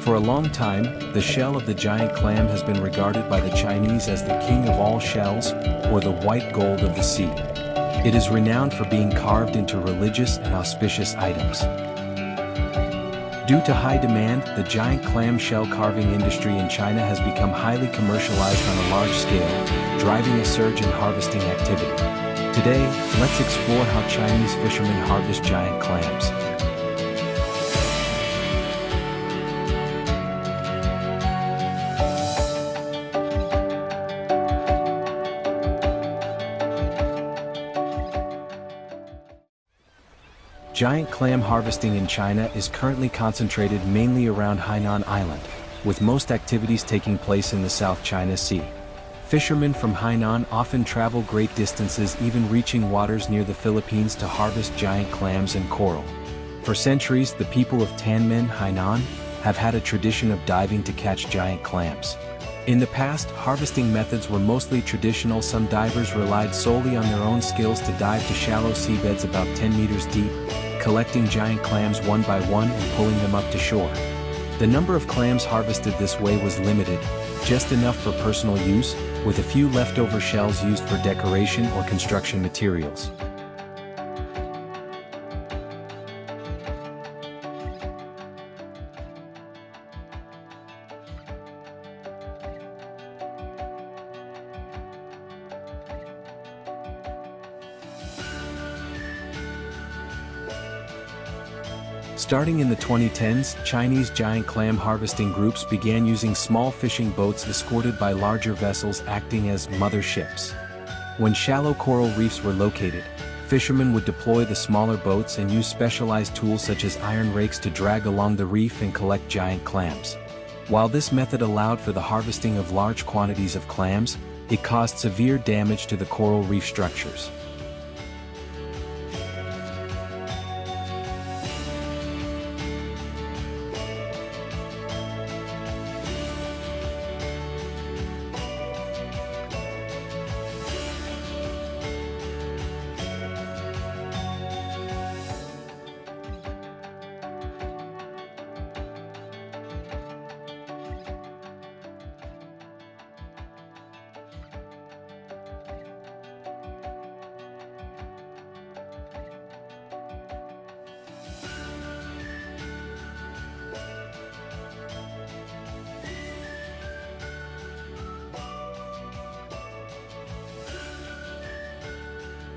For a long time, the shell of the giant clam has been regarded by the Chinese as the king of all shells, or the white gold of the sea. It is renowned for being carved into religious and auspicious items. Due to high demand, the giant clam shell carving industry in China has become highly commercialized on a large scale, driving a surge in harvesting activity. Today, let's explore how Chinese fishermen harvest giant clams. Giant clam harvesting in China is currently concentrated mainly around Hainan Island, with most activities taking place in the South China Sea. Fishermen from Hainan often travel great distances, even reaching waters near the Philippines to harvest giant clams and coral. For centuries, the people of Tanmen, Hainan, have had a tradition of diving to catch giant clams. In the past, harvesting methods were mostly traditional. Some divers relied solely on their own skills to dive to shallow seabeds about 10 meters deep, collecting giant clams one by one and pulling them up to shore. The number of clams harvested this way was limited, just enough for personal use, with a few leftover shells used for decoration or construction materials. Starting in the 2010s, Chinese giant clam harvesting groups began using small fishing boats escorted by larger vessels acting as mother ships. When shallow coral reefs were located, fishermen would deploy the smaller boats and use specialized tools such as iron rakes to drag along the reef and collect giant clams. While this method allowed for the harvesting of large quantities of clams, it caused severe damage to the coral reef structures.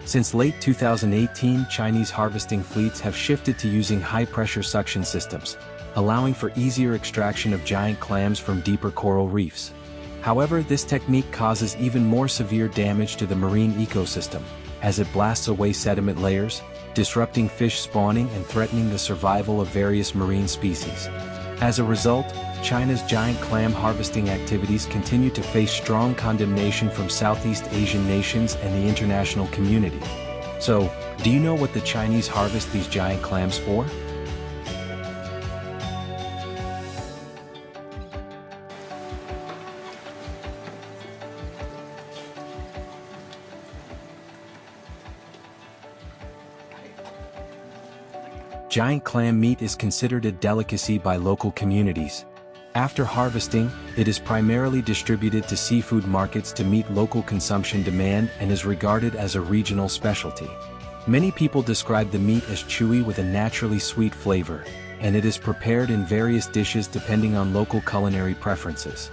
Since late 2018, Chinese harvesting fleets have shifted to using high-pressure suction systems, allowing for easier extraction of giant clams from deeper coral reefs. However, this technique causes even more severe damage to the marine ecosystem, as it blasts away sediment layers, disrupting fish spawning and threatening the survival of various marine species. As a result, China's giant clam harvesting activities continue to face strong condemnation from Southeast Asian nations and the international community. So, do you know what the Chinese harvest these giant clams for? Giant clam meat is considered a delicacy by local communities. After harvesting, it is primarily distributed to seafood markets to meet local consumption demand and is regarded as a regional specialty. Many people describe the meat as chewy with a naturally sweet flavor, and it is prepared in various dishes depending on local culinary preferences.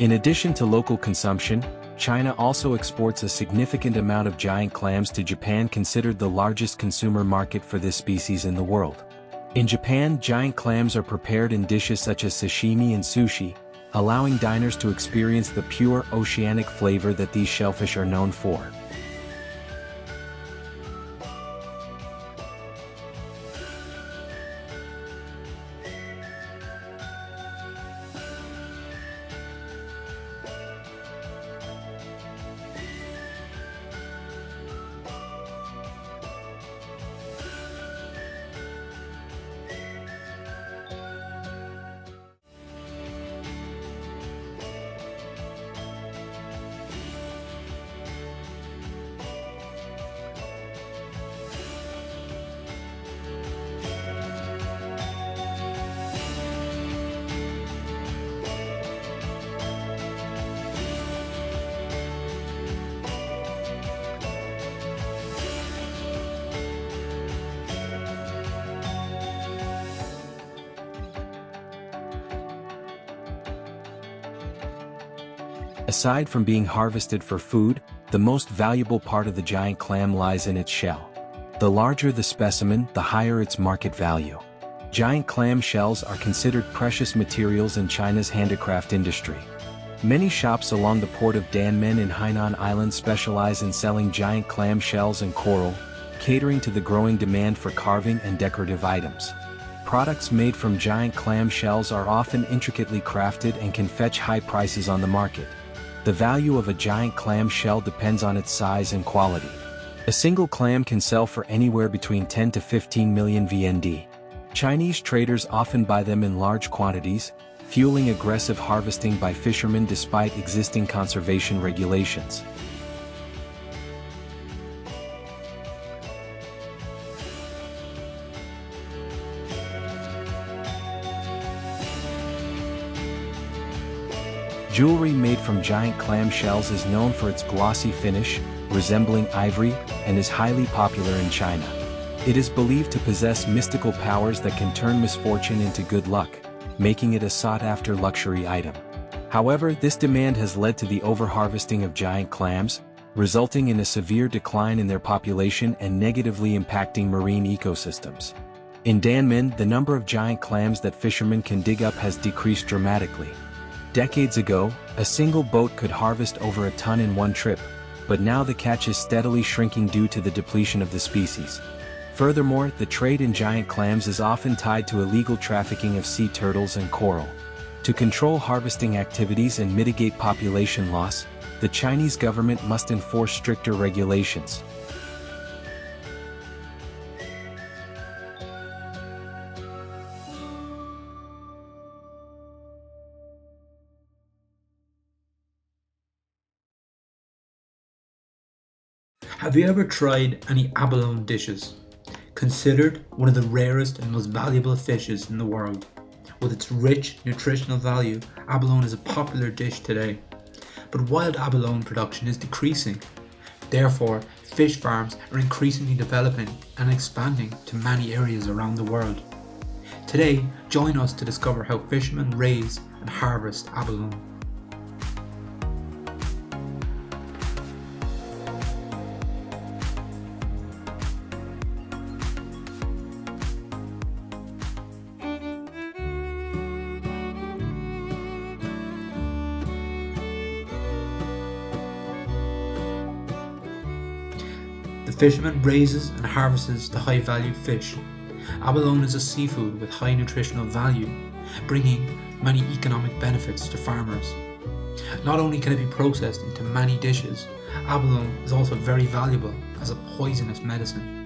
In addition to local consumption, China also exports a significant amount of giant clams to Japan, considered the largest consumer market for this species in the world. In Japan, giant clams are prepared in dishes such as sashimi and sushi, allowing diners to experience the pure oceanic flavor that these shellfish are known for. Aside from being harvested for food, the most valuable part of the giant clam lies in its shell. The larger the specimen, the higher its market value. Giant clam shells are considered precious materials in China's handicraft industry. Many shops along the port of Danmen in Hainan Island specialize in selling giant clam shells and coral, catering to the growing demand for carving and decorative items. Products made from giant clam shells are often intricately crafted and can fetch high prices on the market. The value of a giant clam shell depends on its size and quality. A single clam can sell for anywhere between 10 to 15 million VND. Chinese traders often buy them in large quantities, fueling aggressive harvesting by fishermen despite existing conservation regulations. Jewelry made from giant clam shells is known for its glossy finish, resembling ivory, and is highly popular in China. It is believed to possess mystical powers that can turn misfortune into good luck, making it a sought-after luxury item. However, this demand has led to the overharvesting of giant clams, resulting in a severe decline in their population and negatively impacting marine ecosystems. In Danmen, the number of giant clams that fishermen can dig up has decreased dramatically. Decades ago, a single boat could harvest over a ton in one trip, but now the catch is steadily shrinking due to the depletion of the species. Furthermore, the trade in giant clams is often tied to illegal trafficking of sea turtles and coral. To control harvesting activities and mitigate population loss, the Chinese government must enforce stricter regulations. Have you ever tried any abalone dishes? Considered one of the rarest and most valuable fishes in the world. With its rich nutritional value, abalone is a popular dish today. But wild abalone production is decreasing. Therefore, fish farms are increasingly developing and expanding to many areas around the world. Today, join us to discover how fishermen raise and harvest abalone. The fisherman raises and harvests the high-value fish. Abalone is a seafood with high nutritional value, bringing many economic benefits to farmers. Not only can it be processed into many dishes, abalone is also very valuable as a poisonous medicine.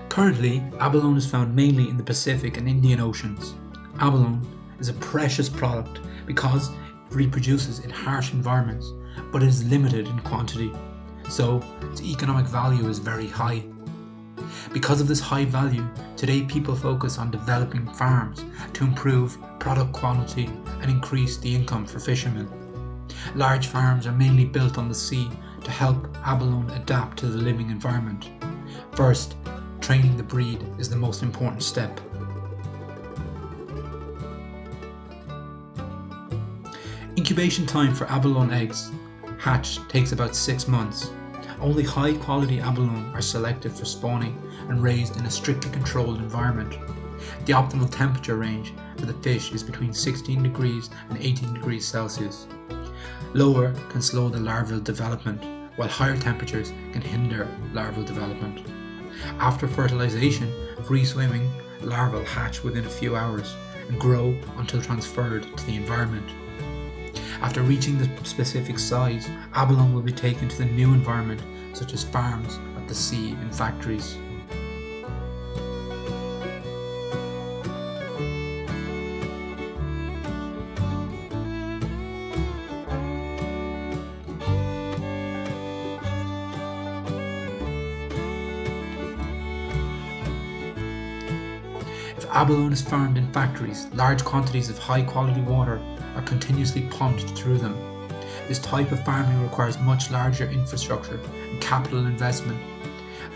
Currently, abalone is found mainly in the Pacific and Indian Oceans. Abalone is a precious product because it reproduces in harsh environments, but it is limited in quantity, so its economic value is very high. Because of this high value, today people focus on developing farms to improve product quality and increase the income for fishermen. Large farms are mainly built on the sea to help abalone adapt to the living environment. First, training the breed is the most important step. Incubation time for abalone eggs hatch takes about 6 months. Only high quality abalone are selected for spawning and raised in a strictly controlled environment. The optimal temperature range for the fish is between 16 degrees and 18 degrees Celsius. Lower can slow the larval development, while higher temperatures can hinder larval development. After fertilization, free-swimming larvae hatch within a few hours and grow until transferred to the environment. After reaching the specific size, abalone will be taken to the new environment, such as farms, at the sea, and factories. Abalone is farmed in factories. Large quantities of high quality water are continuously pumped through them. This type of farming requires much larger infrastructure and capital investment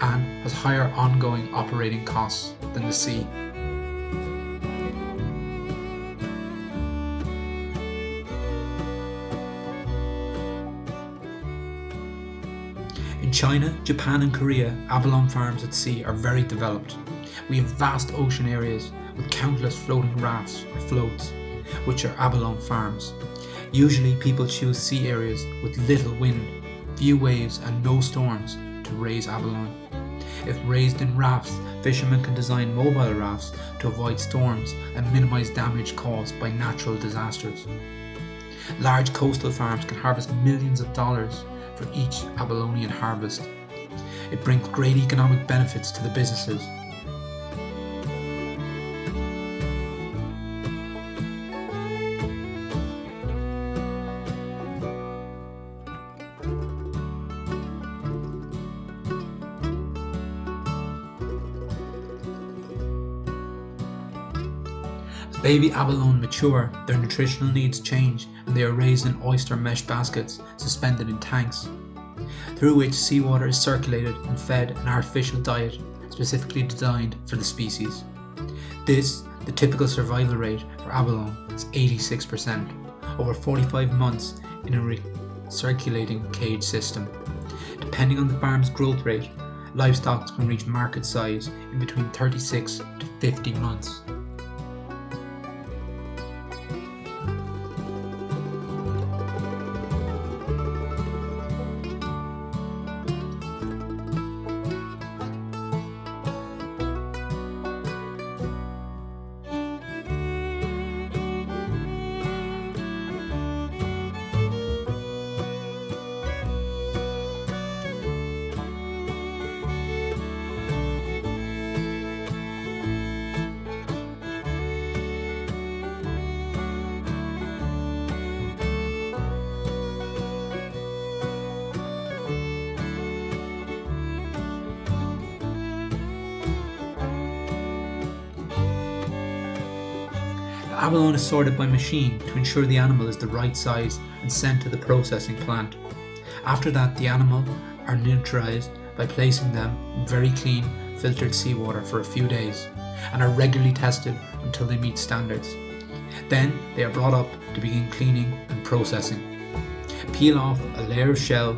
and has higher ongoing operating costs than the sea. In China, Japan and Korea, abalone farms at sea are very developed. We have vast ocean areas with countless floating rafts or floats, which are abalone farms. Usually people choose sea areas with little wind, few waves and no storms to raise abalone. If raised in rafts, fishermen can design mobile rafts to avoid storms and minimize damage caused by natural disasters. Large coastal farms can harvest millions of dollars for each abalone harvest. It brings great economic benefits to the businesses. As baby abalone mature, their nutritional needs change and they are raised in oyster mesh baskets suspended in tanks, through which seawater is circulated and fed an artificial diet specifically designed for the species. The typical survival rate for abalone is 86%, over 45 months in a recirculating cage system. Depending on the farm's growth rate, livestock can reach market size in between 36 to 50 months. The abalone is sorted by machine to ensure the animal is the right size and sent to the processing plant. After that, the animal are neutralized by placing them in very clean, filtered seawater for a few days and are regularly tested until they meet standards. Then they are brought up to begin cleaning and processing. Peel off a layer of shell,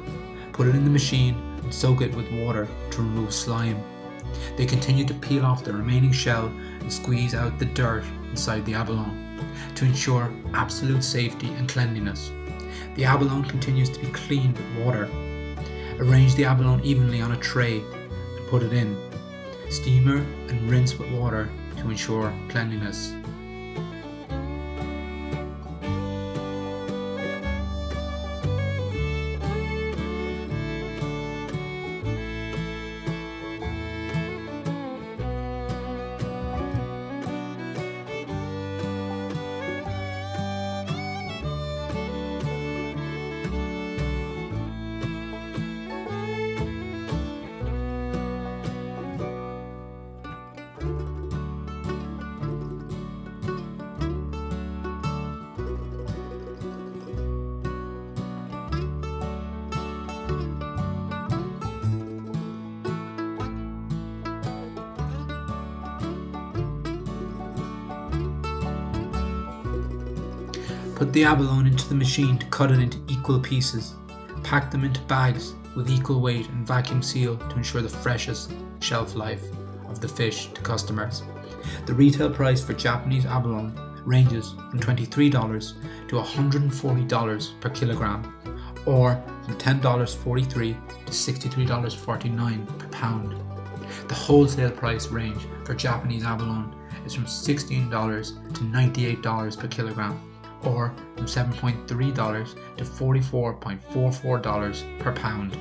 put it in the machine and soak it with water to remove slime. They continue to peel off the remaining shell and squeeze out the dirt inside the abalone to ensure absolute safety and cleanliness. The abalone continues to be cleaned with water. Arrange the abalone evenly on a tray and put it in. Steamer and rinse with water to ensure cleanliness. Put the abalone into the machine to cut it into equal pieces. Pack them into bags with equal weight and vacuum seal to ensure the freshest shelf life of the fish to customers. The retail price for Japanese abalone ranges from $23 to $140 per kilogram, or from $10.43 to $63.49 per pound. The wholesale price range for Japanese abalone is from $16 to $98 per kilogram, or from $7.3 to $44.44 per pound.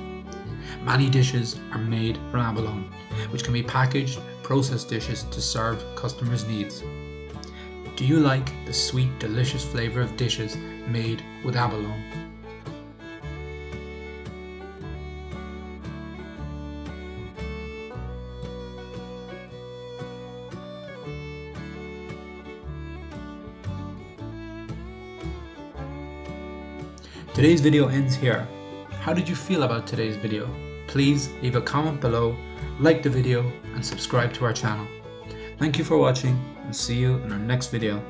Many dishes are made from abalone, which can be packaged, processed dishes to serve customers' needs. Do you like the sweet, delicious flavour of dishes made with abalone? Today's video ends here. How did you feel about today's video? Please leave a comment below, like the video, and subscribe to our channel. Thank you for watching, and see you in our next video.